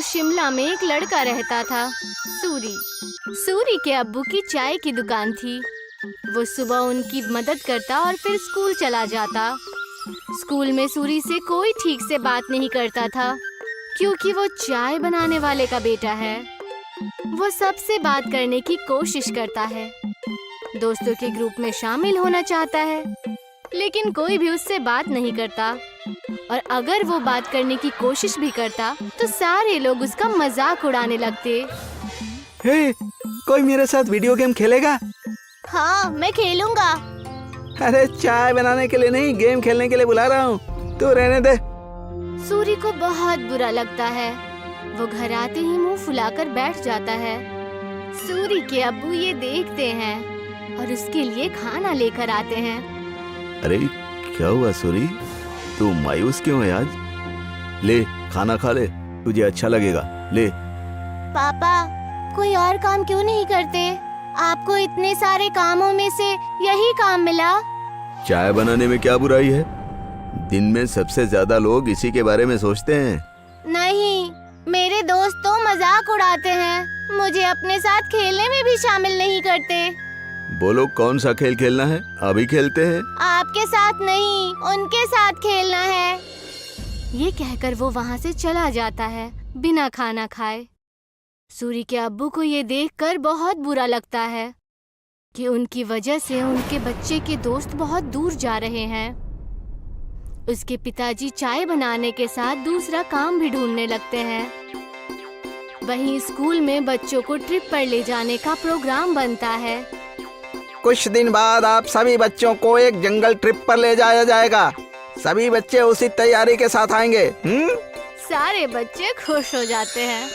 शिमला में एक लड़का रहता था, सूरी। सूरी के अब्बू की चाय की दुकान थी। वो सुबह उनकी मदद करता और फिर स्कूल चला जाता। स्कूल में सूरी से कोई ठीक से बात नहीं करता था, क्योंकि वो चाय बनाने वाले का बेटा है। वो सबसे बात करने की कोशिश करता है, दोस्तों के ग्रुप में शामिल होना चाहता है, लेकिन कोई भी उससे बात नहीं करता। और अगर वो बात करने की कोशिश भी करता तो सारे लोग उसका मजाक उड़ाने लगते। हे, कोई मेरे साथ वीडियो गेम खेलेगा? हाँ, मैं खेलूंगा। अरे चाय बनाने के लिए नहीं, गेम खेलने के लिए बुला रहा हूँ, तू रहने दे। सूरी को बहुत बुरा लगता है। वो घर आते ही मुंह फुलाकर बैठ जाता है। सूरी के अब्बू ये देखते हैं और उसके लिए खाना लेकर आते हैं। अरे क्या हुआ सूरी, तू मायूस क्यों है आज? ले खाना खा ले, तुझे अच्छा लगेगा, ले। पापा, कोई और काम क्यों नहीं करते? आपको इतने सारे कामों में से यही काम मिला। चाय बनाने में क्या बुराई है? दिन में सबसे ज्यादा लोग इसी के बारे में सोचते हैं। नहीं, मेरे दोस्त तो मजाक उड़ाते हैं, मुझे अपने साथ खेलने में भी शामिल नहीं करते। बोलो कौन सा खेल खेलना है, अभी खेलते हैं। आपके साथ नहीं, उनके साथ खेलना है। ये कहकर वो वहाँ से चला जाता है बिना खाना खाए। सूरी के अब्बू को ये देखकर बहुत बुरा लगता है कि उनकी वजह से उनके बच्चे के दोस्त बहुत दूर जा रहे हैं। उसके पिताजी चाय बनाने के साथ दूसरा काम भी ढूंढने लगते हैं। वहीं स्कूल में बच्चों को ट्रिप पर ले जाने का प्रोग्राम बनता है। कुछ दिन बाद आप सभी बच्चों को एक जंगल ट्रिप पर ले जाया जाएगा। सभी बच्चे उसी तैयारी के साथ आएंगे। सारे बच्चे खुश हो जाते हैं।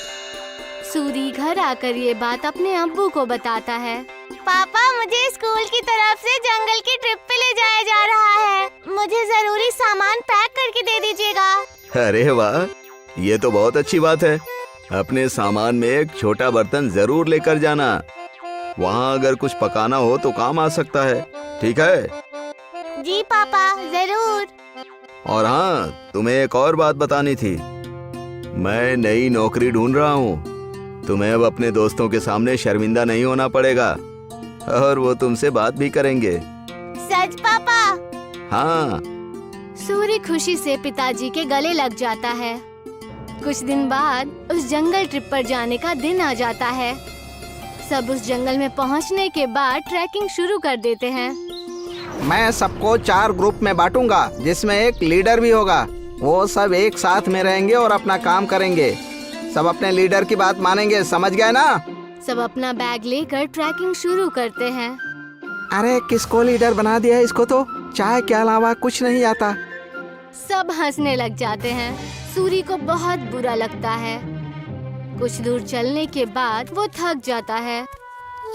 सूरी घर आकर ये बात अपने अब्बू को बताता है। पापा, मुझे स्कूल की तरफ से जंगल की ट्रिप पे ले जाया जा रहा है। मुझे जरूरी सामान पैक करके दे दीजिएगा। अरे वाह, ये तो बहुत अच्छी बात है। अपने सामान में एक छोटा बर्तन जरूर लेकर जाना, वहाँ अगर कुछ पकाना हो तो काम आ सकता है, ठीक है? जी पापा, जरूर। और हाँ, तुम्हें एक और बात बतानी थी। मैं नई नौकरी ढूंढ रहा हूँ। तुम्हें अब अपने दोस्तों के सामने शर्मिंदा नहीं होना पड़ेगा और वो तुमसे बात भी करेंगे। सच पापा? हाँ। सूरी खुशी से पिताजी के गले लग जाता है। कुछ दिन बाद उस जंगल ट्रिप पर जाने का दिन आ जाता है। सब उस जंगल में पहुंचने के बाद ट्रैकिंग शुरू कर देते हैं। मैं सबको 4 ग्रुप में बांटूंगा, जिसमें एक लीडर भी होगा। वो सब एक साथ में रहेंगे और अपना काम करेंगे। सब अपने लीडर की बात मानेंगे, समझ गए ना? सब अपना बैग लेकर ट्रैकिंग शुरू करते हैं। अरे किसको लीडर बना दिया? इसको तो चाय के अलावा कुछ नहीं आता। सब हंसने लग जाते हैं। सूरी को बहुत बुरा लगता है। कुछ दूर चलने के बाद वो थक जाता है।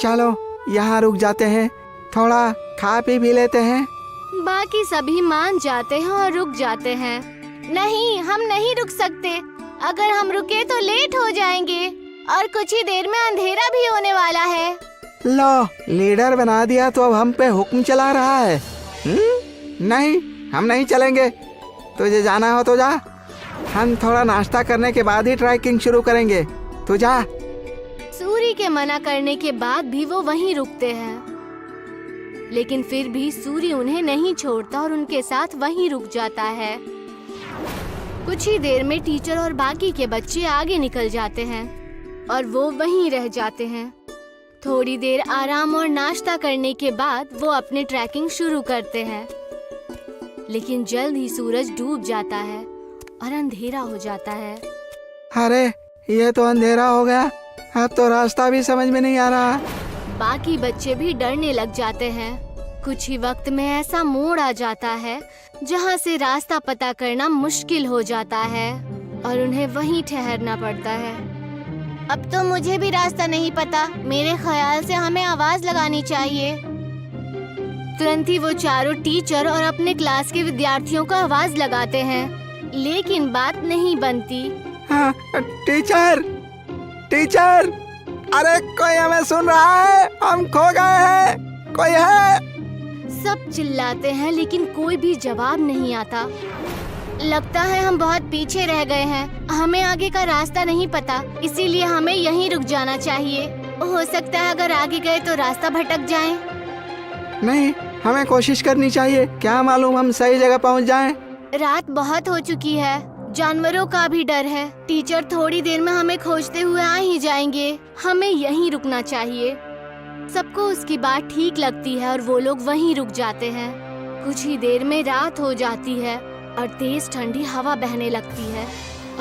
चलो यहाँ रुक जाते हैं, थोड़ा खा पी भी लेते हैं। बाकी सभी मान जाते हैं और रुक जाते हैं। नहीं, हम नहीं रुक सकते। अगर हम रुके तो लेट हो जाएंगे और कुछ ही देर में अंधेरा भी होने वाला है। लो, लीडर बना दिया तो अब हम पे हुक्म चला रहा है। नहीं, हम नहीं चलेंगे। तुझे जाना हो तो जा, हम थोड़ा नाश्ता करने के बाद ही ट्रैकिंग शुरू करेंगे। तू जा। सूरी के मना करने के बाद भी वो वहीं रुकते हैं, लेकिन फिर भी सूरी उन्हें नहीं छोड़ता और उनके साथ वहीं रुक जाता है। कुछ ही देर में टीचर और बाकी के बच्चे आगे निकल जाते हैं और वो वहीं रह जाते हैं। थोड़ी देर आराम और नाश्ता करने के बाद वो अपनी ट्रैकिंग शुरू करते हैं, लेकिन जल्द ही सूरज डूब जाता है और अंधेरा हो जाता है। अरे ये तो अंधेरा हो गया, अब तो रास्ता भी समझ में नहीं आ रहा। बाकी बच्चे भी डरने लग जाते हैं। कुछ ही वक्त में ऐसा मोड़ आ जाता है जहाँ से रास्ता पता करना मुश्किल हो जाता है और उन्हें वहीं ठहरना पड़ता है। अब तो मुझे भी रास्ता नहीं पता। मेरे ख्याल से हमें आवाज लगानी चाहिए। तुरंत ही वो चारों टीचर और अपने क्लास के विद्यार्थियों को आवाज लगाते हैं, लेकिन बात नहीं बनती। हाँ, टीचर, टीचर, अरे कोई हमें सुन रहा है? हम खो गए हैं, कोई है? सब चिल्लाते हैं लेकिन कोई भी जवाब नहीं आता। लगता है हम बहुत पीछे रह गए हैं। हमें आगे का रास्ता नहीं पता, इसीलिए हमें यहीं रुक जाना चाहिए। हो सकता है अगर आगे गए तो रास्ता भटक जाएं। नहीं, हमें कोशिश करनी चाहिए। क्या मालूम हम सही जगह पहुंच जाएं। रात बहुत हो चुकी है, जानवरों का भी डर है। टीचर थोड़ी देर में हमें खोजते हुए आ ही जाएंगे। हमें यहीं रुकना चाहिए। सबको उसकी बात ठीक लगती है और वो लोग वहीं रुक जाते हैं। कुछ ही देर में रात हो जाती है और तेज ठंडी हवा बहने लगती है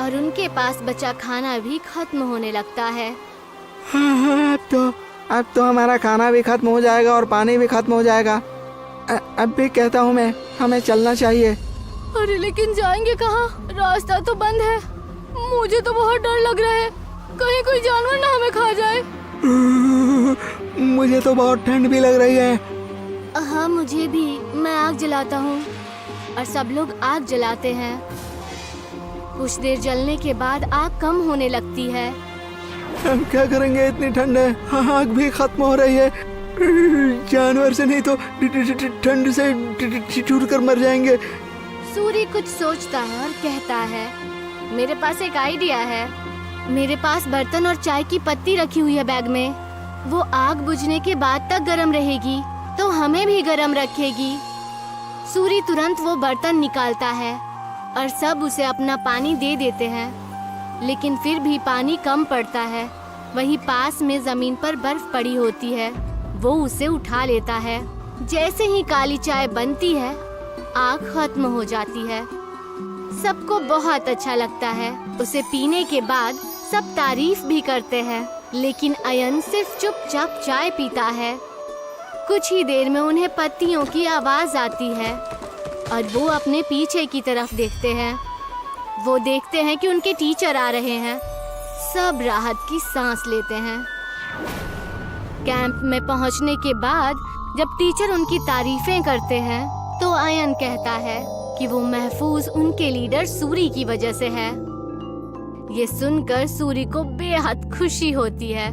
और उनके पास बचा खाना भी खत्म होने लगता है। हाँ, अब तो हमारा खाना भी खत्म हो जाएगा और पानी भी खत्म हो जाएगा। अब भी कहता हूँ मैं, हमें चलना चाहिए। अरे लेकिन जाएंगे कहाँ? रास्ता तो बंद है। मुझे तो बहुत डर लग रहा है, कहीं कोई जानवर ना हमें खा जाए। मुझे तो बहुत ठंड भी लग रही है। हाँ मुझे भी। मैं आग जलाता हूँ और सब लोग आग जलाते हैं। कुछ देर जलने के बाद आग कम होने लगती है। हम क्या करेंगे, इतनी ठंड है, आग भी खत्म हो रही है। जानवर से नहीं तो ठंड से चूर कर मर जाएंगे। सूरी कुछ सोचता है और कहता है, मेरे पास एक आइडिया है। मेरे पास बर्तन और चाय की पत्ती रखी हुई है बैग में। वो आग बुझने के बाद तक गर्म रहेगी तो हमें भी गर्म रखेगी। सूरी तुरंत वो बर्तन निकालता है और सब उसे अपना पानी दे देते हैं, लेकिन फिर भी पानी कम पड़ता है। वहीं पास में जमीन पर बर्फ पड़ी होती है। वो उसे उठा लेता है। जैसे ही काली चाय बनती है, आग खत्म हो जाती है। सबको बहुत अच्छा लगता है। उसे पीने के बाद सब तारीफ भी करते हैं, लेकिन अयन सिर्फ चुपचाप चाय पीता है। कुछ ही देर में उन्हें पत्तियों की आवाज आती है और वो अपने पीछे की तरफ देखते हैं। वो देखते हैं कि उनके टीचर आ रहे हैं। सब राहत की सांस लेते हैं। कैंप में पहुंचने के बाद जब टीचर उनकी तारीफें करते हैं तो अयन कहता है कि वो महफूज उनके लीडर सूरी की वजह से है। ये सुनकर सूरी को बेहद खुशी होती है।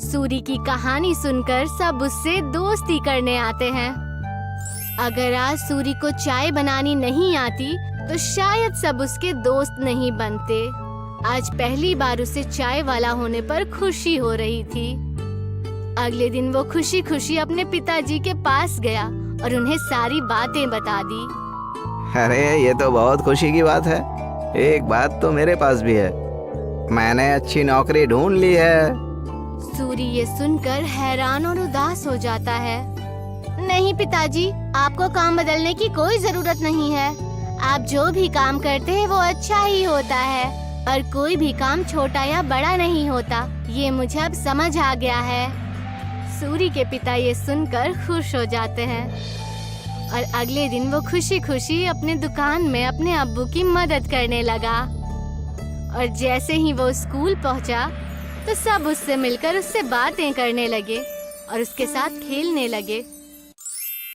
सूरी की कहानी सुनकर सब उससे दोस्ती करने आते हैं। अगर आज सूरी को चाय बनानी नहीं आती तो शायद सब उसके दोस्त नहीं बनते। आज पहली बार उसे चाय वाला होने पर खुशी हो रही थी। अगले दिन वो खुशी खुशी अपने पिताजी के पास गया और उन्हें सारी बातें बता दी। अरे ये तो बहुत खुशी की बात है। एक बात तो मेरे पास भी है, मैंने अच्छी नौकरी ढूंढ ली है। सूरी ये सुनकर हैरान और उदास हो जाता है। नहीं पिताजी, आपको काम बदलने की कोई जरूरत नहीं है। आप जो भी काम करते हैं वो अच्छा ही होता है और कोई भी काम छोटा या बड़ा नहीं होता। ये मुझे अब समझ आ गया है। सूरी के पिता ये सुनकर खुश हो जाते हैं और अगले दिन वो खुशी खुशी अपने दुकान में अपने अब्बू की मदद करने लगा। और जैसे ही वो स्कूल पहुंचा तो सब उससे मिलकर उससे बातें करने लगे और उसके साथ खेलने लगे।